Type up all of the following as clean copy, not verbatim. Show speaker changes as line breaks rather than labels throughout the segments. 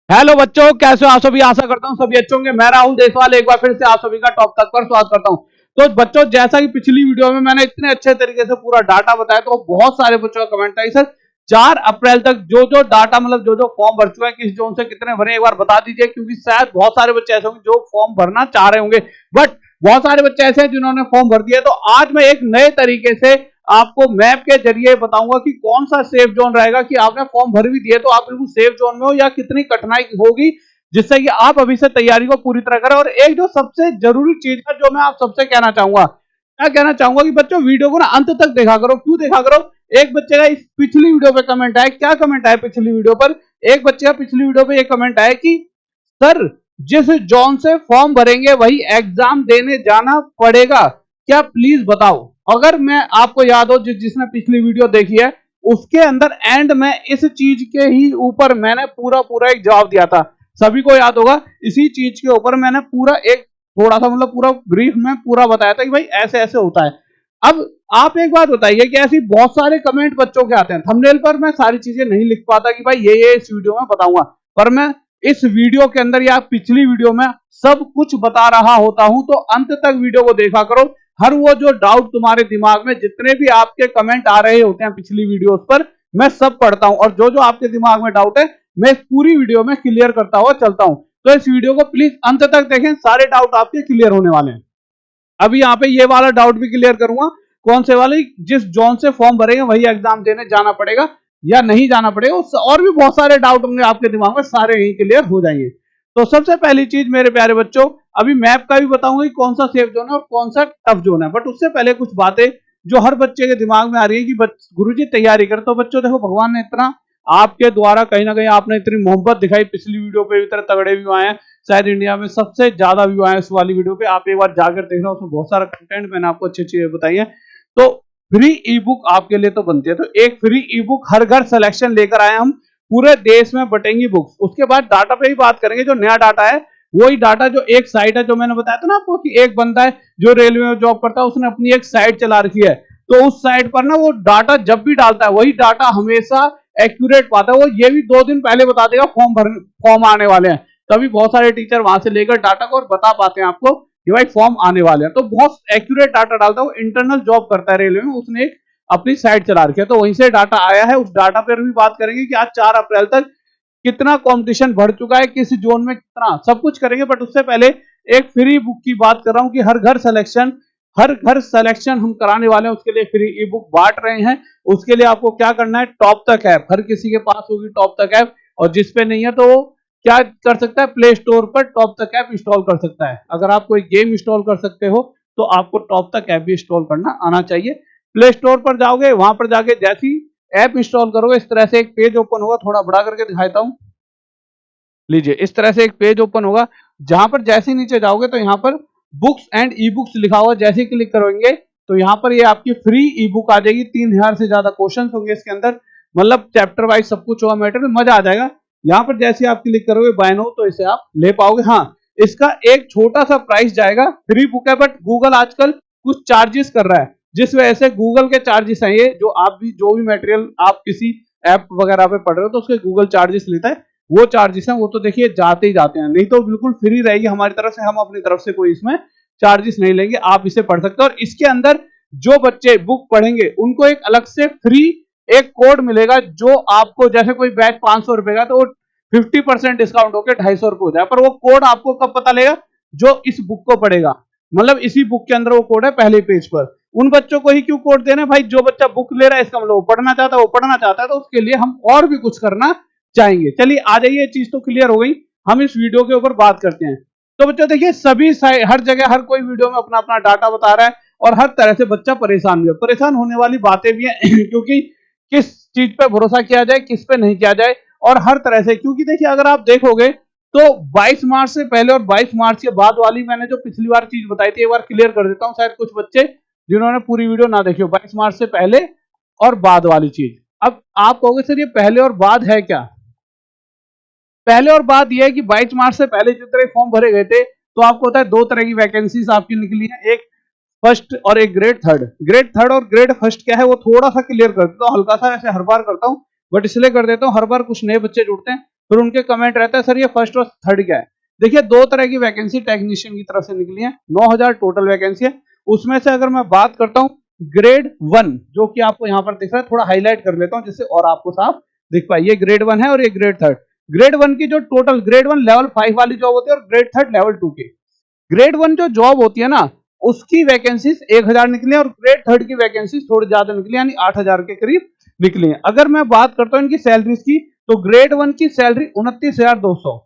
Hello बच्चों, कैसे हो आप सभी। आशा करता हूँ सभी अच्छे होंगे। मैं राहुल देशवाल एक बार फिर से आप सभी का टॉप तक पर स्वागत करता हूँ। तो बच्चों, जैसा कि पिछली वीडियो में मैंने इतने अच्छे तरीके से पूरा डाटा बताया, तो बहुत सारे बच्चों का कमेंट था सर 4 अप्रैल तक जो जो डाटा मतलब जो जो फॉर्म भर चुके हैं किस जोन से कितने भरे, एक बार बता दीजिए, क्योंकि शायद बहुत सारे बच्चे ऐसे होंगे जो फॉर्म भरना चाह रहे होंगे, बट बहुत सारे बच्चे ऐसे हैं जिन्होंने फॉर्म भर दिया। तो आज मैं एक नए तरीके से आपको मैप के जरिए बताऊंगा कि कौन सा सेफ जोन रहेगा, कि आपने फॉर्म भर भी दिए तो आप बिल्कुल सेफ जोन में हो, या कितनी कठिनाई होगी, जिससे कि आप अभी से तैयारी को पूरी तरह करें। और एक जो सबसे जरूरी चीज है जो मैं आप सबसे कहना चाहूंगा, क्या कहना चाहूंगा कि बच्चों वीडियो को ना अंत तक देखा करो। क्यों देखा करो? एक बच्चे का इस पिछली वीडियो पे कमेंट आया, क्या कमेंट आया पिछली वीडियो पर? एक बच्चे का पिछली वीडियो पे ये कमेंट आया कि सर, जिस जोन से फॉर्म भरेंगे वही एग्जाम देने जाना पड़ेगा, क्या प्लीज बताओ। अगर मैं आपको याद हो, जिसने पिछली वीडियो देखी है, उसके अंदर एंड में इस चीज के ही ऊपर मैंने पूरा पूरा एक जवाब दिया था। सभी को याद होगा, इसी चीज के ऊपर मैंने पूरा एक थोड़ा सा मतलब पूरा ब्रीफ में पूरा बताया था कि भाई ऐसे ऐसे होता है। अब आप एक बात बताइए कि ऐसी बहुत सारे कमेंट बच्चों के आते हैं, थंबनेल पर मैं सारी चीजें नहीं लिख पाता कि भाई ये इस वीडियो में बताऊंगा, पर मैं इस वीडियो के अंदर या पिछली वीडियो में सब कुछ बता रहा होता हूं। तो अंत तक वीडियो को देखा करो। हर वो जो डाउट तुम्हारे दिमाग में, जितने भी आपके कमेंट आ रहे होते हैं पिछली वीडियोस पर, मैं सब पढ़ता हूं, और जो जो आपके दिमाग में डाउट है मैं इस पूरी वीडियो में क्लियर करता हुआ चलता हूं। तो इस वीडियो को प्लीज अंत तक देखें, सारे डाउट आपके क्लियर होने वाले हैं। अभी यहाँ पे ये वाला डाउट भी क्लियर करूंगा। कौन से वाले? जिस जोन से फॉर्म भरेंगे वही एग्जाम देने जाना पड़ेगा या नहीं जाना पड़ेगा। और भी बहुत सारे डाउट होंगे आपके दिमाग में, सारे यही क्लियर हो जाएंगे। तो सबसे पहली चीज मेरे प्यारे बच्चों, अभी मैप का भी बताऊंगा कि कौन सा सेफ जोन है और कौन सा टफ जोन है, बट उससे पहले कुछ बातें जो हर बच्चे के दिमाग में आ रही है कि गुरुजी तैयारी कर। तो बच्चों देखो, भगवान ने इतना आपके द्वारा कहीं ना कहीं आपने इतनी मोहब्बत दिखाई, पिछली वीडियो पे इतने तगड़े व्यू आए हैं, शायद इंडिया में सबसे ज्यादा व्यू आए इस वाली वीडियो पे। आप एक बार जाकर देखना, उसमें बहुत सारा कंटेंट मैंने आपको अच्छी अच्छी बताई है। तो फ्री ई बुक आपके लिए तो बनती है, तो एक फ्री ई बुक हर घर सिलेक्शन लेकर आए हम, पूरे देश में बटेंगी बुक्स। उसके बाद डाटा पे ही बात करेंगे। जो नया डाटा है वही डाटा, जो एक साइट है जो मैंने बताया था ना आपको, कि एक बंदा है जो रेलवे में जॉब करता है, उसने अपनी एक साइट चला रखी है, तो उस साइट पर ना वो डाटा जब भी डालता है वही डाटा हमेशा एक्यूरेट पाता है। वो ये भी 2 दिन पहले बता देगा फॉर्म आने वाले हैं, तभी बहुत सारे टीचर वहां से लेकर डाटा को और बता पाते हैं आपको कि भाई फॉर्म आने वाले हैं। तो बहुत एक्यूरेट डाटा डालता है। वो इंटरनल जॉब करता है रेलवे में, उसने एक अपनी साइट चला रखी है, तो वहीं से डाटा आया है। उस डाटा पर भी बात करेंगे कि आज 4 अप्रैल तक कितना कंपटीशन बढ़ चुका है, किस जोन में कितना, सब कुछ करेंगे। बट उससे पहले एक फ्री बुक की बात कर रहा हूं कि हर घर सिलेक्शन हम कराने वाले हैं, उसके लिए फ्री ई बुक बांट रहे हैं। उसके लिए आपको क्या करना है, टॉप तक ऐप, हर किसी के पास होगी टॉप तक ऐप, और जिस पे नहीं है तो वो क्या कर सकता है, प्ले स्टोर पर टॉप तक ऐप इंस्टॉल कर सकता है। अगर आप कोई गेम इंस्टॉल कर सकते हो तो आपको टॉप तक ऐप भी इंस्टॉल करना आना चाहिए। प्ले स्टोर पर जाओगे, वहां पर जाके जैसी ऐप इंस्टॉल करोगे, इस तरह से एक पेज ओपन होगा। थोड़ा बड़ा करके दिखाता हूं, लीजिए, इस तरह से एक पेज ओपन होगा, जहां पर जैसे नीचे जाओगे तो यहाँ पर बुक्स एंड ई बुक्स लिखा हुआ, जैसे क्लिक करोगे तो यहाँ पर ये आपकी फ्री ई बुक आ जाएगी। 3000 से ज्यादा क्वेश्चन होंगे इसके अंदर, मतलब चैप्टर वाइज सब कुछ होगा, मटेरियल मजा आ जाएगा। यहाँ पर जैसे आप क्लिक करोगे बाय नाउ, तो इसे आप ले पाओगे। हाँ, इसका एक छोटा सा प्राइस जाएगा, फ्री बुक है, बट गूगल आजकल कुछ चार्जेस कर रहा है, जिस वजह से गूगल के चार्जेस हैं ये, जो भी मटेरियल आप किसी ऐप वगैरह पे पढ़ रहे हो तो उसके गूगल चार्जेस लेता है। वो चार्जेस हैं, वो तो देखिए जाते ही जाते हैं, नहीं तो बिल्कुल फ्री रहेगी हमारी तरफ से। हम अपनी तरफ से कोई इसमें चार्जेस नहीं लेंगे, आप इसे पढ़ सकते हो। और इसके अंदर जो बच्चे बुक पढ़ेंगे उनको एक अलग से फ्री एक कोड मिलेगा, जो आपको, जैसे कोई बैच 500 रुपए का, तो वो 50% डिस्काउंट होकर 250 रुपए हो जाए। पर वो कोड आपको कब पता लगेगा? जो इस बुक को पढ़ेगा, मतलब इसी बुक के अंदर वो कोड है पहले पेज पर। उन बच्चों को ही क्यों कोड देना भाई? जो बच्चा बुक ले रहा है, इसका मतलब वो पढ़ना चाहता है, वो पढ़ना चाहता है, तो उसके लिए हम और भी कुछ करना चाहेंगे। चलिए आ जाइए, चीज तो क्लियर हो गई, हम इस वीडियो के ऊपर बात करते हैं। तो बच्चों देखिए, सभी हर जगह हर कोई वीडियो में अपना अपना डाटा बता रहा है, और हर तरह से बच्चा परेशान भी है। परेशान होने वाली बातें भी हैं क्योंकि किस चीज पे भरोसा किया जाए, किस पे नहीं किया जाए, और हर तरह से। क्योंकि देखिए, अगर आप देखोगे तो 22 मार्च से पहले और 22 मार्च के बाद वाली मैंने जो पिछली बार चीज बताई थी, एक बार क्लियर कर देता हूं, शायद कुछ बच्चे जिन्होंने पूरी वीडियो ना देखी हो। 22 मार्च से पहले और बाद वाली चीज। अब आप कहोगे सर ये पहले और बाद है क्या? पहले और बाद ये है कि 22 मार्च से पहले जितने फॉर्म भरे गए थे, तो आपको पता है 2 तरह की वैकेंसीज आपकी निकली है, एक फर्स्ट और एक ग्रेड थर्ड। ग्रेड थर्ड और ग्रेड फर्स्ट क्या है वो थोड़ा सा क्लियर कर देता हूँ, हल्का सा, ऐसे हर बार करता हूँ, बट इसलिए कर देता हूँ, हर बार कुछ नए बच्चे जुड़ते हैं फिर उनके कमेंट रहता है सर ये फर्स्ट और थर्ड क्या है। देखिए 2 तरह की वैकेंसी टेक्नीशियन की तरफ से निकली है, 9000 टोटल वैकेंसी है। उसमें से अगर मैं बात करता हूँ ग्रेड 1 जो कि आपको यहाँ पर दिख रहा है, थोड़ा हाईलाइट कर लेता हूँ जिससे और आपको साफ दिख पाए। ये ग्रेड 1 है और ये ग्रेड 3। ग्रेड 1 की जो टोटल ग्रेड 1 लेवल 5 वाली जॉब होती है और ग्रेड 3 लेवल 2 की। ग्रेड 1 जो जॉब होती है ना उसकी वैकेंसीज 1000 निकली और ग्रेड 3 की वैकेंसीज थोड़ी ज्यादा निकली, यानी 8000 के करीब निकली है। अगर मैं बात करता हूँ इनकी सैलरीज की तो ग्रेड 1 की सैलरी 29,200।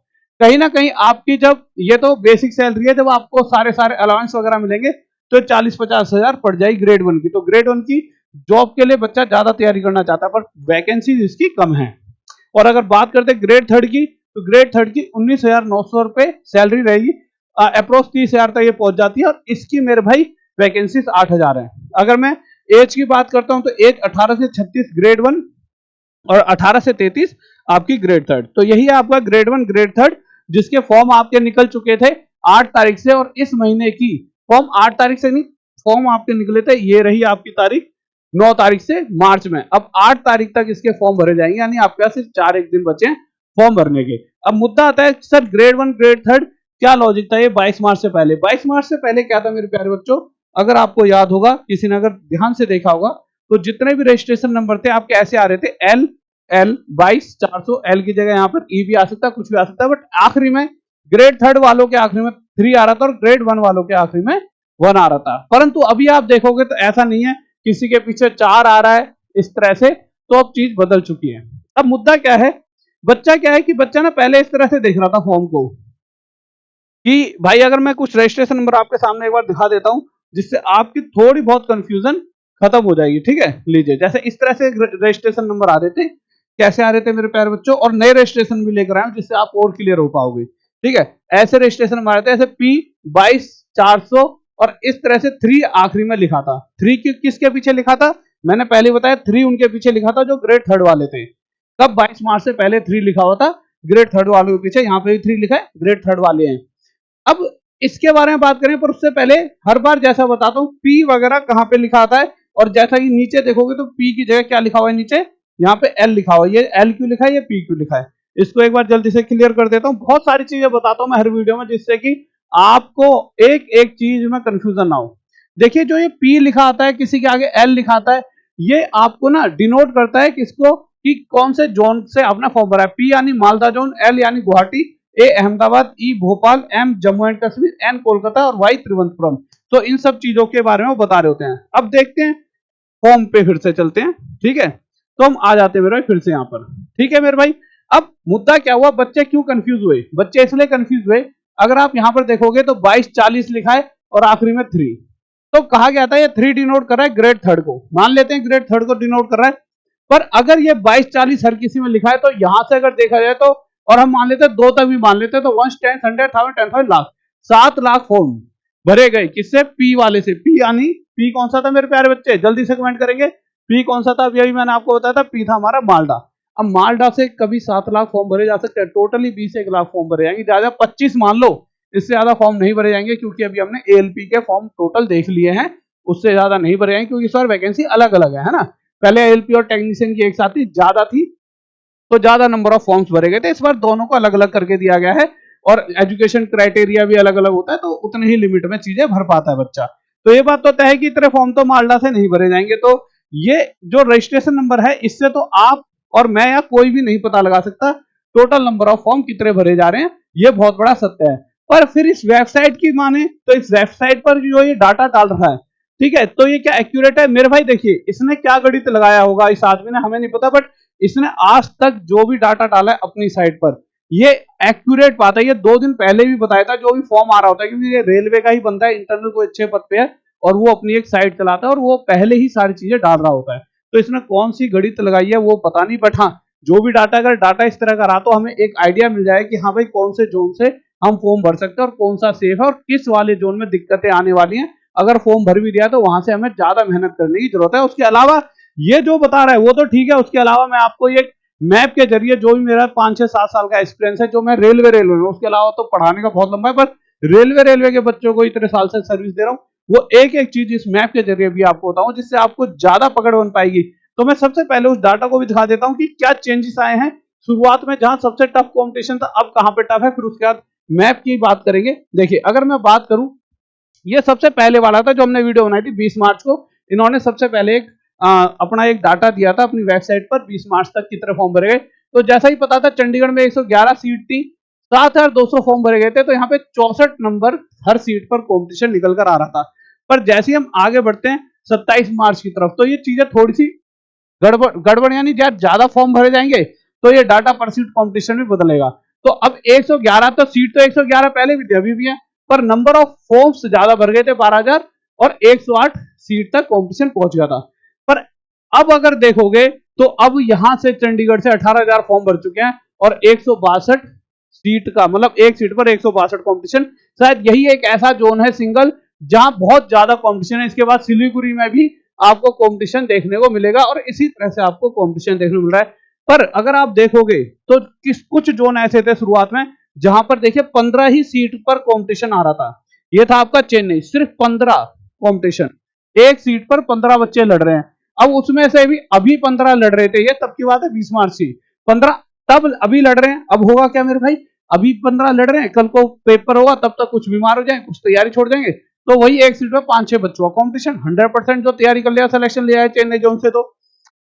कहीं ना कहीं आपकी जब ये तो बेसिक सैलरी है, जब आपको सारे अलाउंस वगैरह मिलेंगे तो 40-50 हजार पड़ जाएगी ग्रेड 1 की। तो ग्रेड 1 की जॉब के लिए बच्चा ज्यादा तैयारी करना चाहता है पर वैकेंसी इसकी कम है। और अगर बात करते हैं ग्रेड 3 की तो ग्रेड 3 की 19,900 रुपए सैलरी रहेगी, अप्रोक्स 30,000 तक ये पहुंच जाती है और इसकी मेरे भाई वैकेंसीज 8,000 है। अगर मैं एज की बात करता हूं तो एज 18 से 36 ग्रेड 1 और 18 से 33 आपकी ग्रेड 3। तो यही है आपका ग्रेड 1 ग्रेड 3 जिसके फॉर्म आपके निकल चुके थे 8 तारीख से, और इस महीने की फॉर्म 8 तारीख से नहीं, फॉर्म आपके निकले थे, ये रही आपकी तारीख 9 तारीख से मार्च में। अब 8 तारीख तक इसके फॉर्म भरे जाएंगे, यानी आपके पास सिर्फ 4 दिन बचे हैं फॉर्म भरने के। अब मुद्दा आता है सर ग्रेड 1 ग्रेड 3 क्या लॉजिक था ये 22 मार्च से पहले। 22 मार्च से पहले क्या था मेरे प्यारे बच्चों, अगर आपको याद होगा, किसी ने अगर ध्यान से देखा होगा तो जितने भी रजिस्ट्रेशन नंबर थे आपके ऐसे आ रहे थे एल 22,400, एल की जगह यहाँ पर ई भी आ सकता है, कुछ भी आ सकता है, बट आखिरी में ग्रेड 3 वालों के आखिरी में 3 आ रहा था और ग्रेड 1 वालों के आखिरी में 1 आ रहा था। परंतु अभी आप देखोगे तो ऐसा नहीं है, किसी के पीछे 4 आ रहा है इस तरह से, तो अब चीज बदल चुकी है। अब मुद्दा क्या है, बच्चा क्या है कि बच्चा ना पहले इस तरह से देख रहा था फॉर्म को कि भाई अगर मैं कुछ रजिस्ट्रेशन नंबर आपके सामने एक बार दिखा देता हूं जिससे आपकी थोड़ी बहुत कंफ्यूजन खत्म हो जाएगी, ठीक है। लीजिए जैसे इस तरह से रजिस्ट्रेशन नंबर आ रहे थे, कैसे आ रहे थे मेरे प्यारे बच्चों, और नए रजिस्ट्रेशन भी लेकर आए जिससे आप और क्लियर हो पाओगे, ठीक है। ऐसे रजिस्ट्रेशन नंबर आते हैं, ऐसे P22,400 और इस तरह से 3 आखिरी में लिखा था। 3 किसके पीछे लिखा था, मैंने पहले बताया 3 उनके पीछे लिखा था जो ग्रेड 3 वाले थे। तब 22 मार्च से पहले 3 लिखा हुआ था ग्रेड 3 वालों के पीछे, यहाँ पे भी 3 लिखा है, ग्रेड 3 वाले हैं। अब इसके बारे में बात करें, पर उससे पहले हर बार जैसा बताता हूँ पी वगैरह कहाँ पे लिखा आता है, और जैसा कि नीचे देखोगे तो पी की जगह क्या लिखा हुआ है, नीचे यहाँ पे एल लिखा हुआ है। ये एल क्यों लिखा है, ये पी क्यों लिखा है, इसको एक बार जल्दी से क्लियर कर देता हूँ। बहुत सारी चीजें बताता हूँ मैं हर वीडियो में जिससे कि आपको एक एक चीज में कंफ्यूजन ना हो। देखिए जो ये पी लिखा आता है, किसी के आगे एल लिखा आता है, ये आपको ना डिनोट करता है किसको, कि कौन से जोन से आपने फॉर्म भरा है। पी यानी मालदा जोन, एल यानी Guwahati, A Ahmedabad, E Bhopal, M Jammu and Kashmir, N Kolkata और वाई त्रिवेंद्रपुरम। तो इन सब चीजों के बारे में वो बता रहे होते हैं। अब देखते हैं फॉर्म पे फिर से चलते हैं, ठीक है। तो हम आ जाते हैं मेरे भाई फिर से यहाँ पर, ठीक है मेरे भाई। अब मुद्दा क्या हुआ, बच्चे क्यों कंफ्यूज हुए, बच्चे इसलिए कंफ्यूज हुए, अगर आप यहाँ पर देखोगे तो 2240 लिखा है और आखिरी में 3, तो कहा गया था ये 3 डिनोट कर रहा है ग्रेड 3 को, मान लेते हैं ग्रेड 3 को डिनोट कर रहा है। पर अगर ये 2240 हर किसी में लिखा है तो यहां से अगर देखा जाए तो, और हम मान लेते हैं 2 तक भी मान लेते हैं, तो 1 10 100 1000 10,000 लाख 7 लाख फॉर्म भरे गए, किससे, पी वाले से। पी यानी पी कौन सा था मेरे प्यारे बच्चे, जल्दी से कमेंट करेंगे, पी कौन सा था। अभी मैंने आपको बताया था पी था हमारा मालदा। अब मालदा से कभी 7 लाख फॉर्म भरे जा सकते हैं, टोटली 21 लाख फॉर्म भरे जाएंगे, ज्यादा 25 मान लो, इससे ज्यादा फॉर्म नहीं भरे जाएंगे, क्योंकि अभी हमने एएलपी के फॉर्म टोटल देख लिए हैं, उससे ज्यादा नहीं भरे जाएंगे, क्योंकि इस बार वैकेंसी अलग अलग है ना। पहले एएलपी और टेक्नीशियन की एक साथ थी, ज्यादा थी तो ज्यादा नंबर ऑफ फॉर्म्स भरे गए थे, इस बार दोनों को अलग अलग करके दिया गया है, और एजुकेशन क्राइटेरिया भी अलग अलग होता है, तो उतने ही लिमिट में चीजें भर पाता है बच्चा। तो ये बात तो तय है कि इतने फॉर्म तो मालदा से नहीं भरे जाएंगे। तो ये जो रजिस्ट्रेशन नंबर है, इससे तो आप और मैं या कोई भी नहीं पता लगा सकता टोटल नंबर ऑफ फॉर्म कितने भरे जा रहे हैं, ये बहुत बड़ा सत्य है। पर फिर इस वेबसाइट की माने तो इस वेबसाइट पर जो ये डाटा डाल रहा है, ठीक है, तो ये क्या एक्यूरेट है मेरे भाई। देखिए इसने क्या गणित लगाया होगा इस आदमी ने, हमें नहीं पता, बट इसने आज तक जो भी डाटा डाला है अपनी साइट पर, ये एक्यूरेट बात है। ये 2 दिन पहले भी बताया था, जो भी फॉर्म आ रहा होता है, क्योंकि ये रेलवे का ही बंदा है, इंटरनल कोई अच्छे पद पे है और वो अपनी एक साइट चलाता है और वो पहले ही सारी चीजें डाल रहा होता है। तो इसने कौन सी गणित लगाई है वो पता नहीं, बट हाँ जो भी डाटा, अगर डाटा इस तरह का रहा तो हमें एक आइडिया मिल जाए कि हाँ भाई कौन से जोन से हम फॉर्म भर सकते हैं और कौन सा सेफ है और किस वाले जोन में दिक्कतें आने वाली हैं। अगर फॉर्म भर भी दिया तो वहां से हमें ज्यादा मेहनत करने की जरूरत है। उसके अलावा ये जो बता रहा है वो तो ठीक है, उसके अलावा मैं आपको ये मैप के जरिए, जो भी मेरा 5 से 7 साल का एक्सपीरियंस है, जो मैं रेलवे में, उसके अलावा तो पढ़ाने का बहुत लंबा है, पर रेलवे के बच्चों को इतने साल से सर्विस दे रहा हूँ, वो एक एक चीज इस मैप के जरिए भी आपको बताऊं जिससे आपको ज्यादा पकड़ बन पाएगी। तो मैं सबसे पहले उस डाटा को भी दिखा देता हूं कि क्या चेंजेस आए हैं शुरुआत में जहां सबसे टफ कंपटीशन था, अब कहां पे टफ है, फिर उसके बाद मैप की बात करेंगे। देखिए अगर मैं बात करूं, ये सबसे पहले वाला था जो हमने वीडियो बनाई थी 20 मार्च को। इन्होंने सबसे पहले एक अपना एक डाटा दिया था अपनी वेबसाइट पर, 20 मार्च तक कितने फॉर्म भरे गए। तो जैसा ही पता था चंडीगढ़ में 111 सीट थी, 7200 फॉर्म भरे गए थे, तो यहाँ पे 64 नंबर हर सीट पर कॉम्पिटिशन निकल कर आ रहा था। पर जैसे ही हम आगे बढ़ते हैं 27 मार्च की तरफ, तो ये चीजें थोड़ी सी गड़बड़ यानी ज्यादा फॉर्म भरे जाएंगे तो ये डाटा पर सीट कॉम्पिटिशन भी बदलेगा। तो अब 111, तो सीट तो 111 पहले भी थी अभी भी है, पर नंबर ऑफ फॉर्म्स ज्यादा भर गए थे 12,000, और 108 सीट तक कॉम्पिटिशन पहुंच गया था। पर अब अगर देखोगे तो अब यहां से चंडीगढ़ से 18,000 फॉर्म भर चुके हैं, और 162 सीट का मतलब एक सीट पर 162 कॉम्पिटिशन। शायद यही एक ऐसा जोन है सिंगल जहां बहुत ज्यादा कॉम्पिटिशन है। इसके बाद सिलीगुड़ी में भी आपको कंपटीशन देखने को मिलेगा, और इसी तरह से आपको कंपटीशन देखने को मिल रहा है। पर अगर आप देखोगे तो कुछ जोन ऐसे थे शुरुआत में जहां पर देखिए 15 ही सीट पर कंपटीशन आ रहा था। ये था आपका चेन्नई, सिर्फ 15 कंपटीशन, एक सीट पर 15 बच्चे लड़ रहे हैं। अब उसमें से भी अभी 15 लड़ रहे थे, ये तब की बात है 20 मार्च की, 15 तब अभी लड़ रहे हैं। अब होगा क्या मेरे भाई, अभी 15 लड़ रहे हैं, कल को पेपर होगा तब तक कुछ बीमार हो जाए, कुछ तैयारी छोड़ देंगे, तो वही एक सीट में 5-6 बच्चों का कॉम्पिटिशन। 100% जो तैयारी कर लिया, सिलेक्शन लिया है चेन्नई जोन से, तो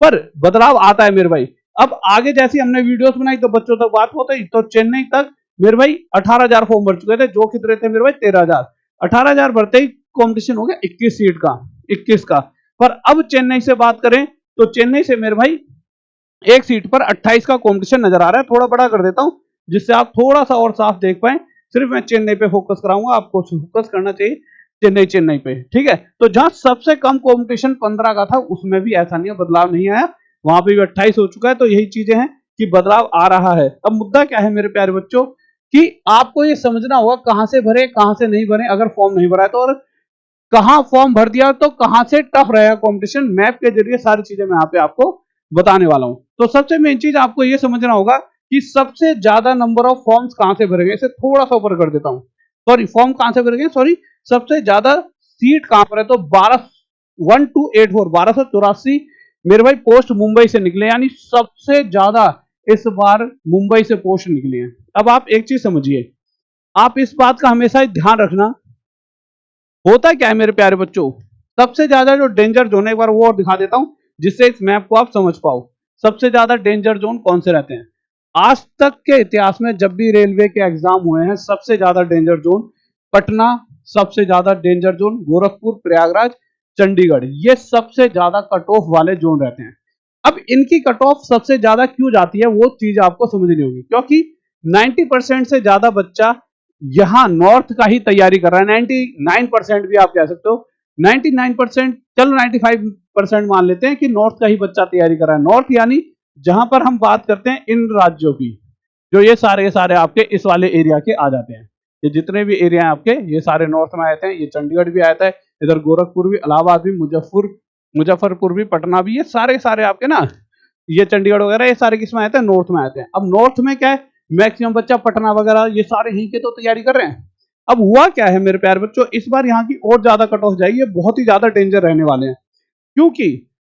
पर बदलाव आता है मेरे भाई। अब आगे जैसी हमने वीडियोस बनाई तो बच्चों तक बात होती, तो चेन्नई तक मेरे भाई 18,000 फॉर्म भर चुके थे, जो कितने थे मेरे भाई 13,000। 18,000 भरते ही कॉम्पिटिशन हो गया 21 सीट का, 21 का। पर अब चेन्नई से बात करें तो चेन्नई से मेरे भाई एक सीट पर 28 का कॉम्पिटिशन नजर आ रहा है। थोड़ा बड़ा कर देता हूं जिससे आप थोड़ा सा और साफ देख पाए। सिर्फ मैं चेन्नई पे फोकस कराऊंगा, आपको फोकस करना चाहिए चेन्नई पे, ठीक है। तो जहां सबसे कम कॉम्पिटिशन 15 का था, उसमें भी ऐसा नहीं है, बदलाव नहीं आया, वहां पे भी 28 हो चुका है। तो यही चीजें हैं कि बदलाव आ रहा है। अब मुद्दा क्या है मेरे प्यारे बच्चों, कि आपको ये समझना होगा कहां से भरे कहां से नहीं भरे, अगर फॉर्म नहीं भरा है तो, और कहां फॉर्म भर दिया तो कहां से टफ रहेगा कंपटीशन। मैप के जरिए सारी चीजें मैं यहाँ पे आपको बताने वाला हूं। तो सबसे मेन चीज आपको ये समझना होगा कि सबसे ज्यादा नंबर ऑफ फॉर्म्स कहां से भरे गए। इसे थोड़ा सा ऊपर कर देता हूं, सॉरी फॉर्म कहां से भरे गए, सॉरी सबसे ज्यादा सीट कहां पर है, तो 1284 1284 मेरे भाई पोस्ट मुंबई से निकले, यानी सबसे ज्यादा इस बार मुंबई से पोस्ट निकली है। अब आप एक चीज समझिए, आप इस बात का हमेशा ध्यान रखना, होता क्या है मेरे प्यारे बच्चों, सबसे ज्यादा जो डेंजर जोन है, एक बार वो और दिखा देता हूं जिससे इस मैप को आप समझ पाओ। सबसे ज्यादा डेंजर जोन कौन से रहते हैं? आज तक के इतिहास में जब भी रेलवे के एग्जाम हुए हैं, सबसे ज्यादा डेंजर जोन पटना, सबसे ज्यादा डेंजर जोन गोरखपुर, प्रयागराज, चंडीगढ़, ये सबसे ज्यादा कट ऑफ वाले जोन रहते हैं। अब इनकी कट ऑफ सबसे ज्यादा क्यों जाती है, वो चीज आपको समझनी होगी, क्योंकि 90% से ज्यादा बच्चा यहां नॉर्थ का ही तैयारी कर रहा है। 99% भी आप कह सकते हो, 99%, चलो 95% मान लेते हैं कि नॉर्थ का ही बच्चा तैयारी कर रहा है। नॉर्थ यानी जहां पर हम बात करते हैं इन राज्यों की, जो ये सारे आपके इस वाले एरिया के आ जाते हैं। ये जितने भी एरिया हैं आपके, ये सारे नॉर्थ में आते हैं। ये चंडीगढ़ भी आता है, इधर गोरखपुर भी, इलाहाबाद भी, मुजफ्फरपुर भी, पटना भी, ये सारे आपके ना, ये चंडीगढ़ वगैरह ये सारे किस में आते हैं, नॉर्थ में आते हैं। अब नॉर्थ में क्या है, मैक्सिमम बच्चा पटना वगैरह ये सारे यहीं के तो तैयारी कर रहे हैं। अब हुआ क्या है मेरे प्यारे बच्चों, इस बार यहाँ की और ज्यादा कट ऑफ जाएगी, बहुत ही ज्यादा डेंजर रहने वाले हैं। क्योंकि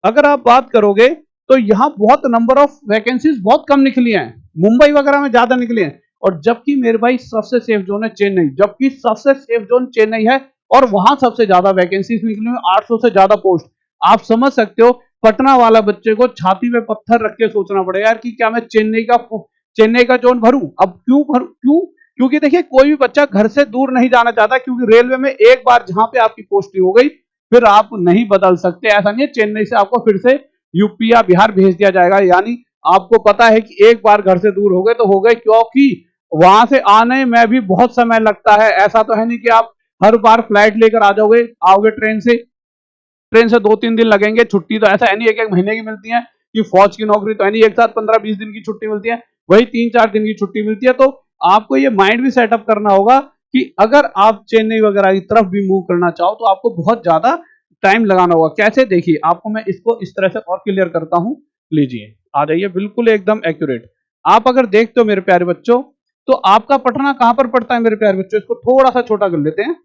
अगर आप बात करोगे तो यहाँ बहुत नंबर ऑफ वैकेंसीज बहुत कम निकली हैं, मुंबई वगैरह में ज्यादा निकली हैं, और जबकि मेरे भाई सबसे सेफ जोन है चेन्नई, जबकि सबसे सेफ जोन चेन्नई है, और वहां सबसे ज्यादा वैकेंसीज निकली हुई, 800 से ज्यादा पोस्ट। आप समझ सकते हो पटना वाला बच्चे को छाती में पत्थर रख के सोचना पड़ेगा यार कि क्या मैं चेन्नई का जोन भरूं। अब क्यों, क्योंकि देखिए कोई भी बच्चा घर से दूर नहीं जाना चाहता, क्योंकि रेलवे में एक बार जहां पे आपकी पोस्टिंग हो गई फिर आप नहीं बदल सकते। ऐसा नहीं है चेन्नई से आपको फिर से यूपी या बिहार भेज दिया जाएगा, यानी आपको पता है कि एक बार घर से दूर हो गए तो हो गए, क्योंकि वहां से आने में भी बहुत समय लगता है। ऐसा तो है नहीं कि आप हर बार फ्लाइट लेकर आओगे ट्रेन से 2-3 दिन लगेंगे। छुट्टी तो ऐसा है नहीं 1-1 महीने की मिलती है, कि फौज की नौकरी तो है नहीं एक साथ 15-20 दिन की छुट्टी मिलती है, वही 3-4 दिन की छुट्टी मिलती है। तो आपको ये माइंड भी सेटअप करना होगा कि अगर आप चेन्नई वगैरह की तरफ भी मूव करना चाहो तो आपको बहुत ज्यादा टाइम लगाना होगा। कैसे, देखिए आपको मैं इसको इस तरह से और क्लियर करता हूं, लीजिए आ जाइए, बिल्कुल एकदम एक्यूरेट। आप अगर देखते हो मेरे प्यारे बच्चों, तो आपका पटना कहां पर पड़ता है मेरे प्यारे बच्चों, इसको थोड़ा सा छोटा कर लेते हैं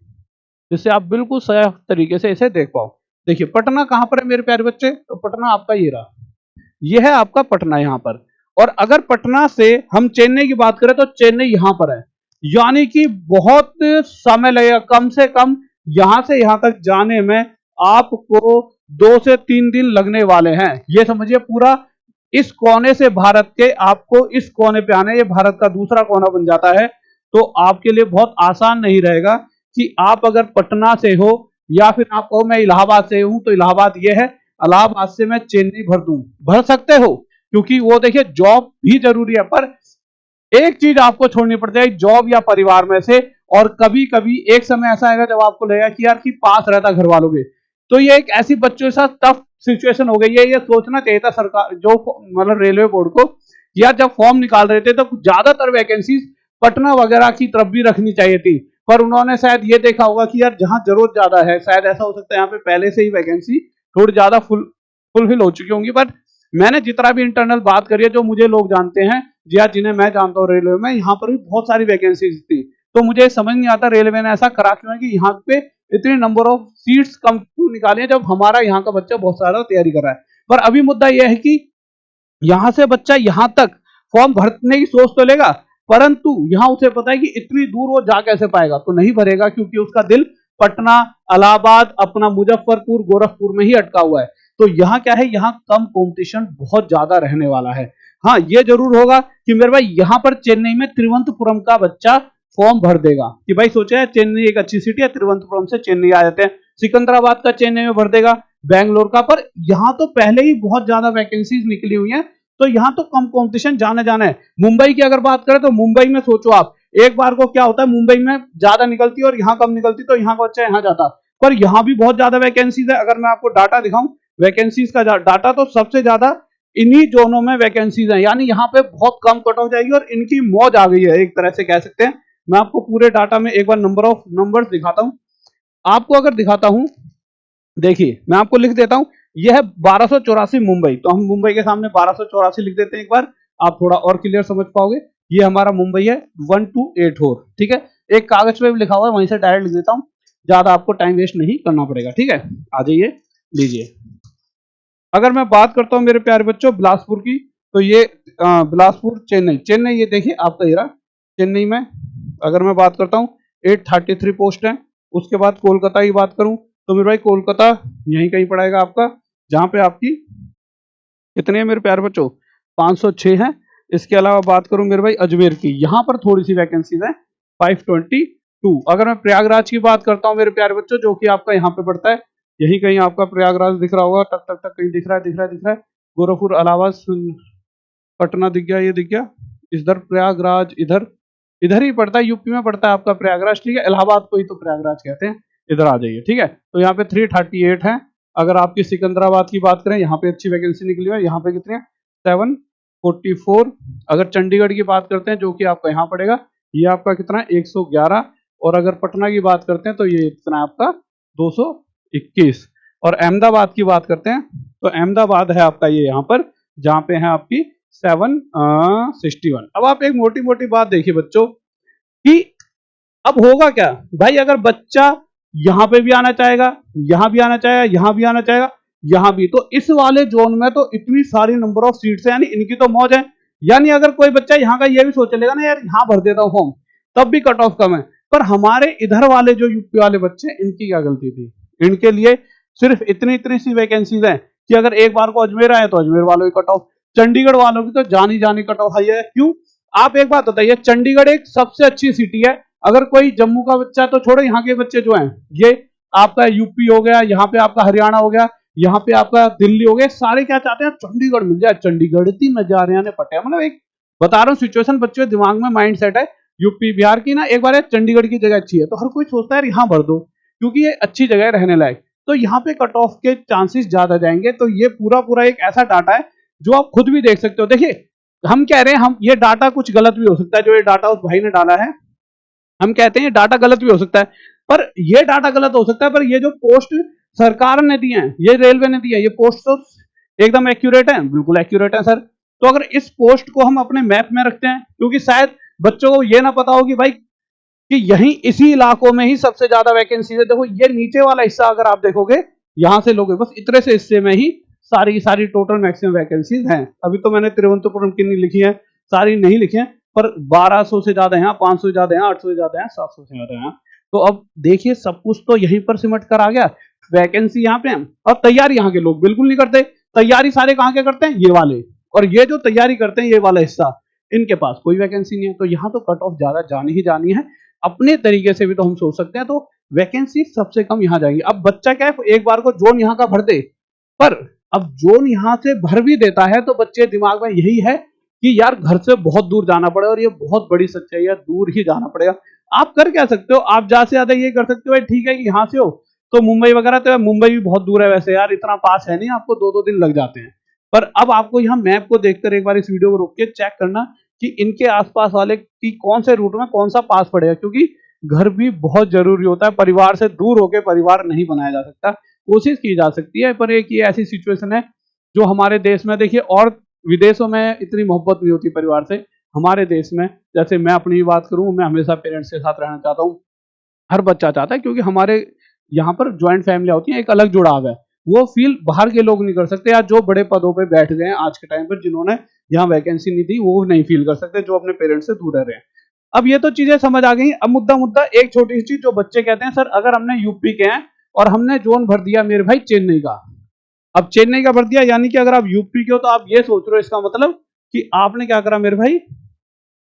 जिससे आप बिल्कुल सही तरीके से इसे देख पाओ। देखिए पटना कहां पर है मेरे प्यारे बच्चे, तो पटना आपका ये रहा, ये है आपका पटना यहाँ पर। और अगर पटना से हम चेन्नई की बात करें तो चेन्नई यहां पर है, यानी कि बहुत समय लगेगा, कम से कम यहां से यहां तक जाने में आपको 2 से 3 दिन लगने वाले हैं। ये समझिए पूरा इस कोने से भारत के आपको इस कोने पे आना है, ये भारत का दूसरा कोना बन जाता है। तो आपके लिए बहुत आसान नहीं रहेगा कि आप अगर पटना से हो या फिर आप कहो मैं इलाहाबाद से हूं तो इलाहाबाद ये है, इलाहाबाद से मैं चेन्नई भर दूं, भर सकते हो, क्योंकि वो देखिए जॉब भी जरूरी है, पर एक चीज आपको छोड़नी पड़ जाएगी, जॉब या परिवार में से। और कभी कभी एक समय ऐसा आएगा जब आपको लगेगा कि यार कि पास रहता घर वालों के, तो ये एक ऐसी बच्चों के साथ टफ सिचुएशन हो गई है। ये सोचना चाहिए था सरकार जो मतलब रेलवे बोर्ड को, यार जब फॉर्म निकाल रहे थे तो ज्यादातर वैकेंसीज पटना वगैरह की तरफ भी रखनी चाहिए थी, पर उन्होंने शायद ये देखा होगा कि यार जहां जरूरत ज्यादा है, शायद ऐसा हो सकता है यहाँ पे पहले से ही वैकेंसी थोड़ी ज्यादा फुलफिल हो चुकी होंगी। पर मैंने जितना भी इंटरनल बात करी है, जो मुझे लोग जानते हैं या जिन्हें मैं जानता हूँ रेलवे में, यहाँ पर भी बहुत सारी वैकेंसीज थी। तो मुझे समझ नहीं आता रेलवे ने ऐसा करा क्यों है कि यहाँ पे इतनी नंबर ऑफ सीट्स कम क्यों निकाली है, जब हमारा यहाँ का बच्चा बहुत सारा तैयारी कर रहा है। पर अभी मुद्दा यह है कि यहां से बच्चा यहां तक फॉर्म भरने की सोच तो लेगा, परंतु यहां उसे पता है कि इतनी दूर वो जा कैसे पाएगा, तो नहीं भरेगा, क्योंकि उसका दिल पटना, इलाहाबाद, अपना मुजफ्फरपुर, गोरखपुर में ही अटका हुआ है। तो यहाँ क्या है, यहाँ कम कंपटीशन बहुत ज्यादा रहने वाला है। हाँ, ये जरूर होगा कि मेरे भाई यहाँ पर चेन्नई में तिरुवनंतपुरम का बच्चा फॉर्म भर देगा कि भाई सोचा है चेन्नई एक अच्छी सिटी है, तिरुवनंतपुरम से चेन्नई आ जाते हैं, सिकंदराबाद का चेन्नई में भर देगा, बैंगलोर का। पर यहाँ तो पहले ही बहुत ज्यादा वैकेंसीज निकली हुई हैं, तो यहाँ तो कम कंपटीशन जाने जाना है। मुंबई की अगर बात करें तो मुंबई में सोचो आप, एक बार को क्या होता है, मुंबई में ज्यादा निकलती है और यहाँ कम निकलती, तो यहाँ का बच्चा यहाँ जाता। पर यहाँ भी बहुत ज्यादा वैकेंसीज है। अगर मैं आपको डाटा दिखाऊं वैकेंसीज का डाटा, तो सबसे ज्यादा इन्हीं जोनों में वैकेंसीज है, यानी यहाँ पे बहुत कम कट ऑफ जाएगी और इनकी मौज आ गई है, एक तरह से कह सकते हैं। मैं आपको पूरे डाटा में एक बार नंबर्स दिखाता हूं, आपको अगर दिखाता हूं, देखिए मैं आपको लिख देता हूं, यह है 1284 मुंबई, तो हम मुंबई के सामने 1284 लिख देते हैं एक बार, आप थोड़ा और क्लियर समझ पाओगे। ये हमारा मुंबई है 1284, ठीक है। एक कागज पे भी लिखा हुआ है, वहीं से डायरेक्ट लिख देता हूं, ज्यादा आपको टाइम वेस्ट नहीं करना पड़ेगा, ठीक है। आ जाइए, लीजिए। अगर मैं बात करता हूं मेरे प्यारे बच्चों बिलासपुर की, तो ये बिलासपुर चेन्नई ये देखिए आपका ये रहा चेन्नई में। अगर मैं बात करता हूं 833 पोस्ट है। उसके बाद कोलकाता की बात करूं तो मेरे भाई कोलकाता यहीं कहीं पड़ेगा आपका, जहां पे आपकी कितने हैं मेरे प्यारे बच्चों, 506 है। इसके अलावा बात करूं मेरे भाई अजमेर की, यहां पर थोड़ी सी वैकेंसीज है, 522। अगर मैं प्रयागराज की बात करता हूं मेरे प्यारे बच्चों, जो कि आपका यहाँ पे पड़ता है, यही कहीं आपका प्रयागराज दिख रहा होगा, टक टक टक कहीं दिख रहा है। गोरखपुर, इलाहाबाद, पटना दिख गया, ये दिख गया, इधर प्रयागराज, इधर इधर ही पड़ता है, यूपी में पड़ता है आपका प्रयागराज, ठीक है। इलाहाबाद को ही तो प्रयागराज कहते हैं। इधर आ जाइए, ठीक है। तो यहाँ पे 338 है। अगर आपकी सिकंदराबाद की बात करें, यहाँ पे अच्छी वैकेंसी निकली है, यहाँ पे कितने हैं, 744। अगर चंडीगढ़ की बात करते हैं, जो कि आपका यहाँ पड़ेगा, ये आपका कितना है, 111। और अगर पटना की बात करते हैं तो ये कितना है आपका, 221। और अहमदाबाद की बात करते हैं तो अहमदाबाद है आपका ये यहाँ पर, जहाँ पे है आपकी 761। अब आप एक मोटी मोटी बात देखिए बच्चों कि अब होगा क्या भाई, अगर बच्चा यहां पे भी आना चाहेगा, यहां भी आना चाहेगा, यहां भी आना चाहेगा, यहां भी, तो इस वाले जोन में तो इतनी सारी नंबर ऑफ सीट्स है, यानी इनकी तो मौज है। यानी अगर कोई बच्चा यहाँ का ये भी सोच लेगा ना, यार यहां भर देता हूं फॉर्म, तब भी कट ऑफ कम है। पर हमारे इधर वाले जो यूपी वाले बच्चे, इनकी क्या गलती थी, इनके लिए सिर्फ इतनी इतनी सी वैकेंसीज है कि अगर एक बार को अजमेर आए तो अजमेर वालों की कट ऑफ, चंडीगढ़ वालों की तो जानी जानी कट ऑफ आई है। क्यों, आप एक बात बताइए, चंडीगढ़ एक सबसे अच्छी सिटी है। अगर कोई जम्मू का बच्चा, तो छोड़ो, यहाँ के बच्चे जो हैं, ये आपका यूपी हो गया, यहाँ पे आपका हरियाणा हो गया, यहाँ पे आपका दिल्ली हो गया, सारे क्या चाहते हैं, चंडीगढ़ मिल जाए, चंडीगढ़ की नजारे ने पटे। मतलब एक बता रहा हूँ सिचुएशन, बच्चों दिमाग में माइंड सेट है, यूपी बिहार की ना, एक बार चंडीगढ़ की जगह अच्छी है, तो हर कोई सोचता है यहाँ भर दो, क्योंकि ये अच्छी जगह है रहने लायक, तो यहाँ पे कट ऑफ के चांसेस ज्यादा जाएंगे। तो ये पूरा पूरा एक ऐसा डाटा है जो आप खुद भी देख सकते हो। देखिए हम कह रहे हैं, हम ये डाटा कुछ गलत भी हो सकता है, जो ये डाटा उस भाई ने डाला है, हम कहते हैं डाटा गलत भी हो सकता है, पर ये डाटा गलत हो सकता है, पर ये जो पोस्ट सरकार ने दी है, ये रेलवे ने दी है, ये पोस्ट तो एकदम एक्यूरेट है, बिल्कुल एक्यूरेट है सर। तो अगर इस पोस्ट को हम अपने मैप में रखते हैं, क्योंकि शायद बच्चों को ये ना पता हो कि भाई कि यही इसी इलाकों में ही सबसे ज्यादा वैकेंसी है। देखो ये नीचे वाला हिस्सा अगर आप देखोगे, यहां से लोगे बस इतने से हिस्से में ही सारी सारी टोटल मैक्सिमम वैकेंसीज हैं। अभी तो मैंने तिरुवनंतपुरम की नहीं लिखी है, सारी नहीं लिखी है, पर 1200 से ज्यादा है, 500 से ज्यादा है, 800 से ज्यादा है, 700 से ज्यादा है। तो अब देखिए सब कुछ तो यहीं पर सिमट कर आ गया, वैकेंसी यहाँ पे है। और तैयारी यहाँ के लोग बिल्कुल नहीं करते। तैयारी सारे कहाँ के करते हैं, ये वाले, और ये जो तैयारी करते हैं ये वाला हिस्सा, इनके पास कोई वैकेंसी नहीं है। तो यहाँ तो कट ऑफ ज्यादा जानी ही जानी है। अपने तरीके से भी तो हम सोच सकते हैं, तो वैकेंसी सबसे कम यहाँ जाएंगी। अब बच्चा क्या है, एक बार को जोन यहाँ का भर दे, पर अब जोन यहाँ से भर भी देता है तो बच्चे दिमाग में यही है कि यार घर से बहुत दूर जाना पड़ेगा, और ये बहुत बड़ी सच्चाई है, दूर ही जाना पड़ेगा। आप कर क्या सकते हो, आप ज्यादा से ज्यादा ये कर सकते हो, ठीक है कि यहाँ से हो तो मुंबई वगैरह, तो मुंबई भी बहुत दूर है वैसे यार, इतना पास है नहीं, आपको 2-2 दिन लग जाते हैं। पर अब आपको यहाँ मैप को देखकर एक बार इस वीडियो को रोक के चेक करना कि इनके आसपास वाले की कौन से रूट में कौन सा पास पड़ेगा, क्योंकि घर भी बहुत जरूरी होता है। परिवार से दूर होकर परिवार नहीं बनाया जा सकता, कोशिश की जा सकती है, पर एक ये ऐसी सिचुएशन है जो हमारे देश में देखिए, और विदेशों में इतनी मोहब्बत नहीं होती परिवार से। हमारे देश में, जैसे मैं अपनी बात करूं, मैं हमेशा पेरेंट्स के साथ रहना चाहता हूं, हर बच्चा चाहता है, क्योंकि हमारे यहाँ पर ज्वाइंट फैमिली होती है, एक अलग जुड़ाव है, वो फील बाहर के लोग नहीं कर सकते, या जो बड़े पदों पे बैठ गए हैं आज के टाइम पर, जिन्होंने यहाँ वैकेंसी नहीं दी, वो नहीं फील कर सकते, जो अपने पेरेंट्स से दूर रह रहे हैं। अब ये तो चीजें समझ आ गई। अब मुद्दा एक छोटी सी चीज, जो बच्चे कहते हैं सर अगर हमने यूपी के हैं और हमने जोन भर दिया मेरे भाई चेन्नई का, अब चेन्नई का भर दिया, यानी कि अगर आप यूपी के हो तो आप ये सोच रहे हो, इसका मतलब कि आपने क्या करा मेरे भाई,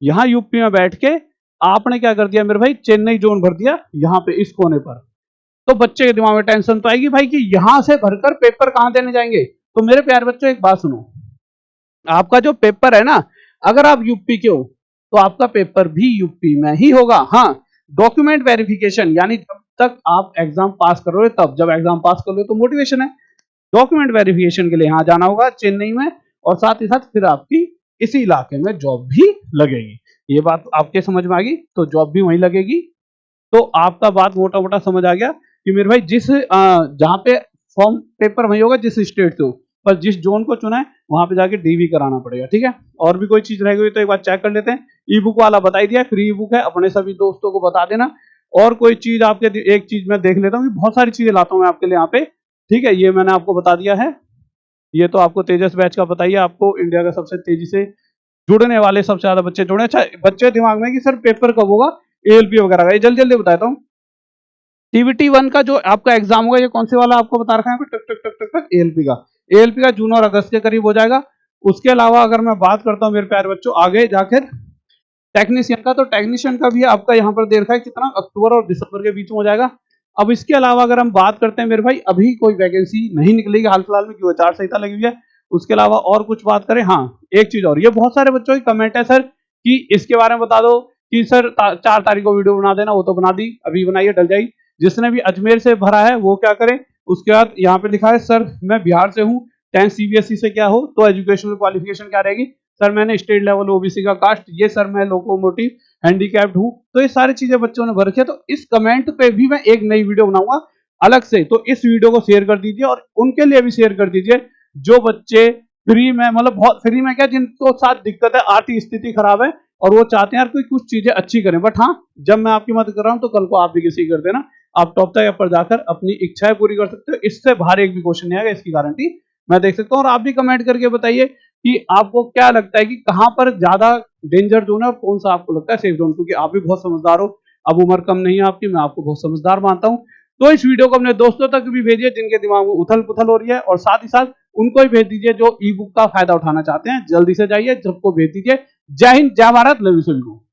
यहां यूपी में बैठ के आपने क्या कर दिया मेरे भाई, चेन्नई जोन भर दिया यहां पे इस कोने पर। तो बच्चे के दिमाग में टेंशन तो आएगी भाई कि यहां से भरकर पेपर कहां देने जाएंगे। तो मेरे प्यारे बच्चों एक बात सुनो, आपका जो पेपर है ना, अगर आप यूपी के हो तो आपका पेपर भी यूपी में ही होगा। हाँ, डॉक्यूमेंट वेरिफिकेशन, यानी जब तक आप एग्जाम पास कर रहे हो, तब जब एग्जाम पास कर लो तो मोटिवेशन है, डॉक्यूमेंट वेरिफिकेशन के लिए यहां जाना होगा चेन्नई में, और साथ ही साथ फिर आपकी इसी इलाके में जॉब भी लगेगी। ये बात आपके समझ में आ गई, तो जॉब भी वहीं लगेगी। तो आपका बात मोटा मोटा समझ आ गया कि मेरे भाई जिस जहां पे फॉर्म पेपर वही होगा जिस स्टेट से हो, पर जिस जोन को चुना है वहां पे जाके डीवी कराना पड़ेगा, ठीक है। और भी कोई चीज रह गई तो एक बार चेक कर लेते हैं। ई बुक वाला बता ही दिया, फ्री ई बुक है, अपने सभी दोस्तों को बता देना। और कोई चीज आपके, एक चीज मैं देख लेता हूँ, बहुत सारी चीजें लाता हूँ मैं आपके लिए यहाँ पे, ठीक है। ये मैंने आपको बता दिया है, ये तो आपको तेजस बैच का बताइए, आपको इंडिया का सबसे तेजी से जुड़ने वाले सबसे ज्यादा बच्चे जुड़े। अच्छा, बच्चे दिमाग में कि सर पेपर कब होगा एएलपी वगैरह का, ये जल्दी जल्दी बताता हूँ। टीवीटी 1 का जो आपका एग्जाम होगा, ये कौन से वाला आपको बता रखा है, टक टक टक टक टक, एएलपी का जून और अगस्त के करीब हो जाएगा। उसके अलावा अगर मैं बात करता हूँ मेरे प्यारे बच्चों आगे जाकर टेक्नीशियन का, तो टेक्नीशियन का भी आपका यहाँ पर दे रखा है कितना, अक्टूबर और दिसंबर के बीच में हो जाएगा। अब इसके अलावा अगर हम बात करते हैं मेरे भाई, अभी कोई वैकेंसी नहीं निकलेगी हाल फिलहाल में, क्यों आचार संहिता लगी हुई है। उसके अलावा और कुछ बात करें, हाँ एक चीज और, ये बहुत सारे बच्चों की कमेंट है सर कि इसके बारे में बता दो कि सर 4 तारीख को वीडियो बना देना, वो तो बना दी, अभी बनाइए डल जाएगी। जिसने भी अजमेर से भरा है वो क्या करे, उसके बाद यहाँ पे लिखा है सर मैं बिहार से हूँ, 10 सीबीएसई से क्या हो, तो एजुकेशनल क्वालिफिकेशन क्या रहेगी, सर मैंने स्टेट लेवल ओबीसी का कास्ट, ये सर मैं लोकोमोटिव हैंडीकैप्ड हूँ। तो ये सारी चीजें बच्चों ने भर रखी है। तो इस कमेंट पे भी मैं एक नई वीडियो बनाऊंगा अलग से, तो इस वीडियो को शेयर कर दीजिए, और उनके लिए भी शेयर कर दीजिए जो बच्चे फ्री में, मतलब बहुत फ्री में क्या, जिनको साथ दिक्कत है, आर्थिक स्थिति खराब है और वो चाहते हैं यार कोई कुछ चीजें अच्छी करें। बट हाँ, जब मैं आपकी मदद कर रहा हूं तो कल को आप भी किसी कर देना, आप टॉप तक पर जाकर अपनी इच्छाएं पूरी कर सकते हो। इससे बाहर एक भी क्वेश्चन नहीं आएगा, इसकी गारंटी मैं देख सकता हूँ। और आप भी कमेंट करके बताइए कि आपको क्या लगता है कि कहां पर ज्यादा डेंजर जोन है और कौन सा आपको लगता है सेफ जोन, क्योंकि आप भी बहुत समझदार हो, अब उम्र कम नहीं है आपकी, मैं आपको बहुत समझदार मानता हूं। तो इस वीडियो को अपने दोस्तों तक भी भेजिए जिनके दिमाग में उथल पुथल हो रही है, और साथ ही साथ उनको ही भेज दीजिए जो ई बुक का फायदा उठाना चाहते हैं। जल्दी से जाइए, सबको भेज दीजिए। जय हिंद, जय भारत, लव यू सभी को।